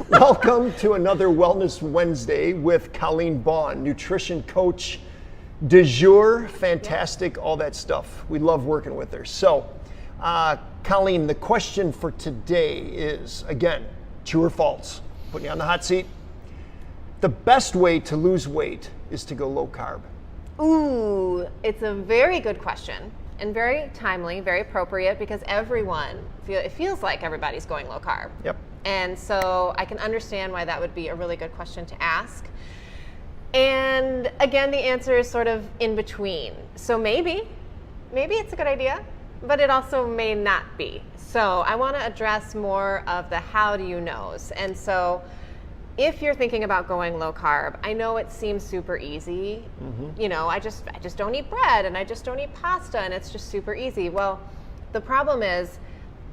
Welcome to another Wellness Wednesday with Colleen Baughan, nutrition coach du jour, fantastic, all that stuff. We love working with her. So, Colleen, the question for today is, again, true or false? Putting you on the hot seat. The best way to lose weight is to go low carb. Ooh, it's a very good question and very timely, very appropriate because it feels like everybody's going low carb. Yep. And so I can understand why that would be a really good question to ask. And again, the answer is sort of in between. So maybe it's a good idea, but it also may not be. So I want to address more of the how do you knows. And so if you're thinking about going low carb, I know it seems super easy. You know, I just don't eat bread and I just don't eat pasta and it's just super easy. Well, the problem is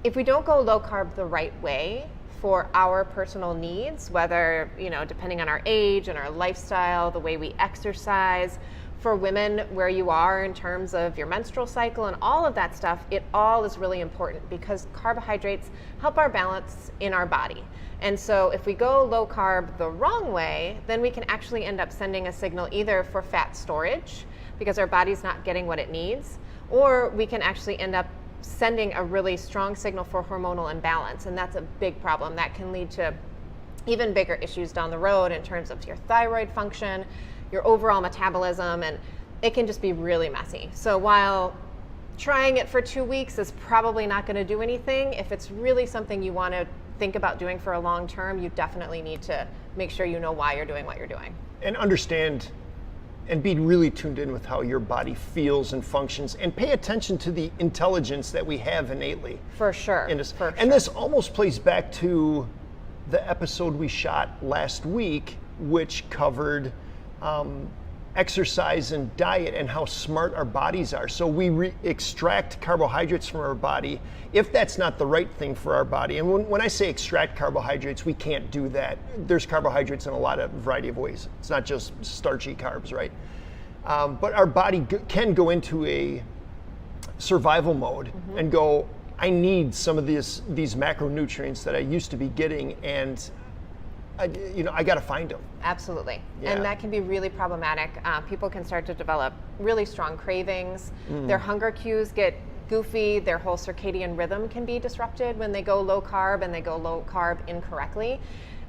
if we don't go low carb the right way for our personal needs, whether, depending on our age and our lifestyle, the way we exercise, for women where you are in terms of your menstrual cycle and all of that stuff, it all is really important because carbohydrates help our balance in our body. And so if we go low carb the wrong way, then we can actually end up sending a signal either for fat storage because our body's not getting what it needs, or we can actually end up sending a really strong signal for hormonal imbalance. And that's a big problem. That can lead to even bigger issues down the road in terms of your thyroid function, your overall metabolism, and it can just be really messy. So while trying it for 2 weeks is probably not going to do anything, if it's really something you want to think about doing for a long term, you definitely need to make sure you know why you're doing what you're doing. And understand and be really tuned in with how your body feels and functions and pay attention to the intelligence that we have innately. For sure. And this almost plays back to the episode we shot last week, which covered exercise and diet and how smart our bodies are. So we extract carbohydrates from our body if that's not the right thing for our body. And when I say extract carbohydrates, we can't do that. There's carbohydrates in a lot of variety of ways. It's not just starchy carbs, right? But our body can go into a survival mode and go, I need some of these macronutrients that I used to be getting, and I got to find them. Absolutely. Yeah. And that can be really problematic. People can start to develop really strong cravings. Their hunger cues get goofy. Their whole circadian rhythm can be disrupted when they go low carb and they go low carb incorrectly.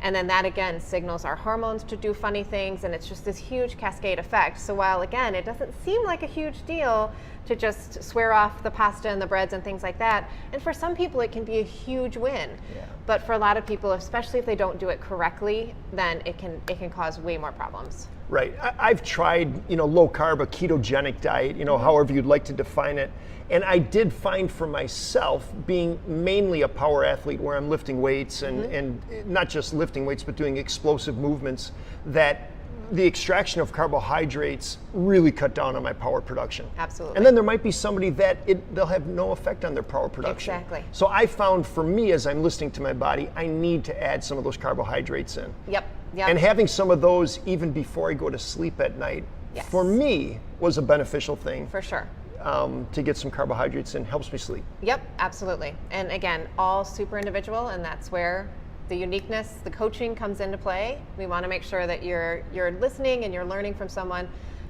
And then that again signals our hormones to do funny things, and it's just this huge cascade effect. So while again, it doesn't seem like a huge deal to just swear off the pasta and the breads and things like that, and for some people it can be a huge win. Yeah. But for a lot of people, especially if they don't do it correctly, then it can cause way more problems. Right. I've tried, low carb, a ketogenic diet, however you'd like to define it. And I did find for myself, being mainly a power athlete where I'm lifting weights and not just lifting weights, but doing explosive movements, that the extraction of carbohydrates really cut down on my power production. Absolutely. And then there might be somebody that they'll have no effect on their power production. Exactly. So I found for me, as I'm listening to my body, I need to add some of those carbohydrates in. Yep. And having some of those even before I go to sleep at night, for me, was a beneficial thing. For sure. To get some carbohydrates in, helps me sleep. Yep, absolutely. And again, all super individual, and that's where the uniqueness, the coaching comes into play. We want to make sure that you're listening and you're learning from someone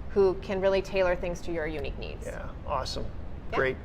who can really tailor things to your unique needs. Yeah, awesome. Yeah. Great.